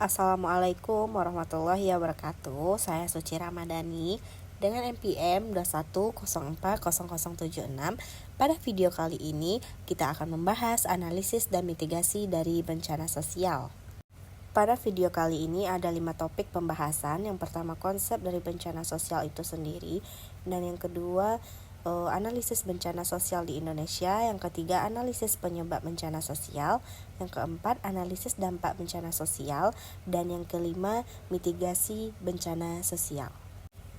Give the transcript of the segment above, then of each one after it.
Assalamualaikum warahmatullahi wabarakatuh. Saya Suci Ramadhani dengan NPM 210400076. Pada video kali ini kita akan membahas analisis dan mitigasi dari bencana sosial. Pada video kali ini ada 5 topik pembahasan. Yang pertama, konsep dari bencana sosial itu sendiri, dan yang kedua, analisis bencana sosial di Indonesia. Yang ketiga, analisis penyebab bencana sosial. Yang keempat, analisis dampak bencana sosial. Dan yang kelima, mitigasi bencana sosial.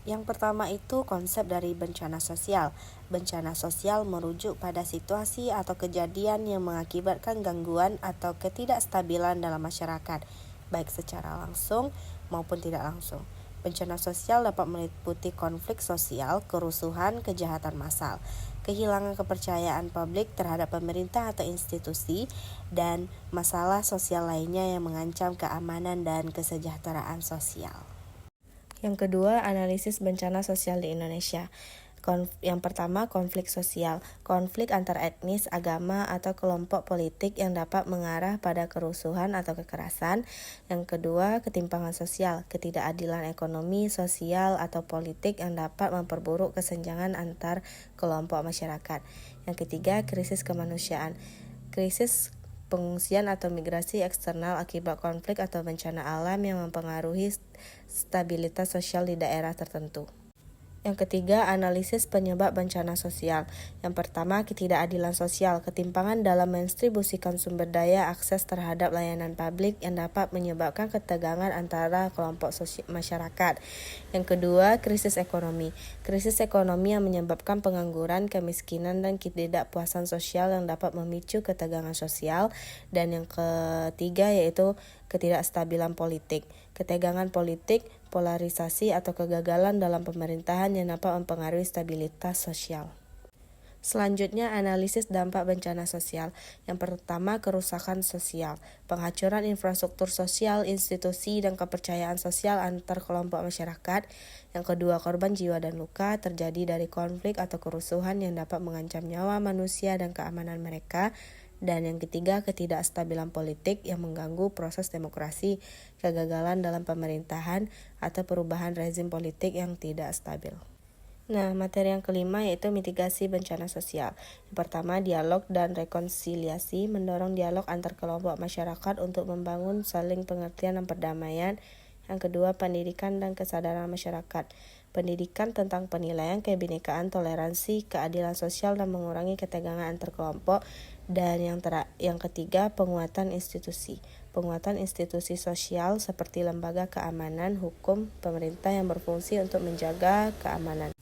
Yang pertama itu konsep dari bencana sosial. Bencana sosial merujuk pada situasi atau kejadian yang mengakibatkan gangguan atau ketidakstabilan dalam masyarakat, baik secara langsung maupun tidak langsung. Bencana sosial dapat meliputi konflik sosial, kerusuhan, kejahatan massal, kehilangan kepercayaan publik terhadap pemerintah atau institusi, dan masalah sosial lainnya yang mengancam keamanan dan kesejahteraan sosial. Yang kedua, analisis bencana sosial di Indonesia. Yang pertama, konflik sosial. Konflik antar etnis, agama, atau kelompok politik yang dapat mengarah pada kerusuhan atau kekerasan. Yang kedua, ketimpangan sosial. Ketidakadilan ekonomi, sosial, atau politik yang dapat memperburuk kesenjangan antar kelompok masyarakat. Yang ketiga, krisis kemanusiaan. Krisis pengungsian atau migrasi eksternal akibat konflik atau bencana alam yang mempengaruhi stabilitas sosial di daerah tertentu. Yang ketiga, analisis penyebab bencana sosial. Yang pertama, ketidakadilan sosial, ketimpangan dalam mendistribusikan sumber daya akses terhadap layanan publik yang dapat menyebabkan ketegangan antara kelompok masyarakat. Yang kedua, krisis ekonomi. Krisis ekonomi yang menyebabkan pengangguran, kemiskinan, dan ketidakpuasan sosial yang dapat memicu ketegangan sosial. Dan yang ketiga yaitu ketidakstabilan politik. Ketegangan politik, polarisasi atau kegagalan dalam pemerintahan yang dapat mempengaruhi stabilitas sosial. Selanjutnya, analisis dampak bencana sosial. Yang pertama, kerusakan sosial, penghancuran infrastruktur sosial, institusi, dan kepercayaan sosial antar kelompok masyarakat. Yang kedua, korban jiwa dan luka terjadi dari konflik atau kerusuhan yang dapat mengancam nyawa manusia dan keamanan mereka. Dan yang ketiga, ketidakstabilan politik yang mengganggu proses demokrasi, kegagalan dalam pemerintahan, atau perubahan rezim politik yang tidak stabil. Nah, materi yang kelima yaitu mitigasi bencana sosial. Yang pertama, dialog dan rekonsiliasi, mendorong dialog antar kelompok masyarakat untuk membangun saling pengertian dan perdamaian. Yang kedua, pendidikan dan kesadaran masyarakat. Pendidikan tentang penilaian kebinekaan, toleransi, keadilan sosial, dan mengurangi ketegangan antar kelompok. Dan yang ketiga, penguatan institusi. Penguatan institusi sosial seperti lembaga keamanan, hukum, pemerintah yang berfungsi untuk menjaga keamanan.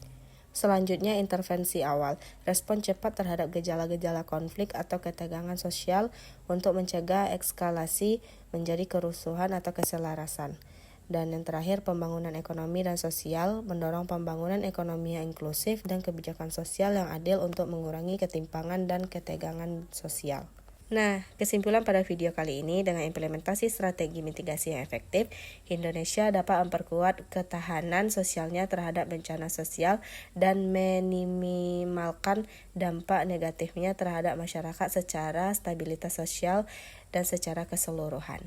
Selanjutnya, intervensi awal. Respon cepat terhadap gejala-gejala konflik atau ketegangan sosial untuk mencegah eskalasi menjadi kerusuhan atau keselarasan. Dan yang terakhir, pembangunan ekonomi dan sosial, mendorong pembangunan ekonomi yang inklusif dan kebijakan sosial yang adil untuk mengurangi ketimpangan dan ketegangan sosial. Nah, kesimpulan pada video kali ini, dengan implementasi strategi mitigasi yang efektif, Indonesia dapat memperkuat ketahanan sosialnya terhadap bencana sosial dan meminimalkan dampak negatifnya terhadap masyarakat secara stabilitas sosial dan secara keseluruhan.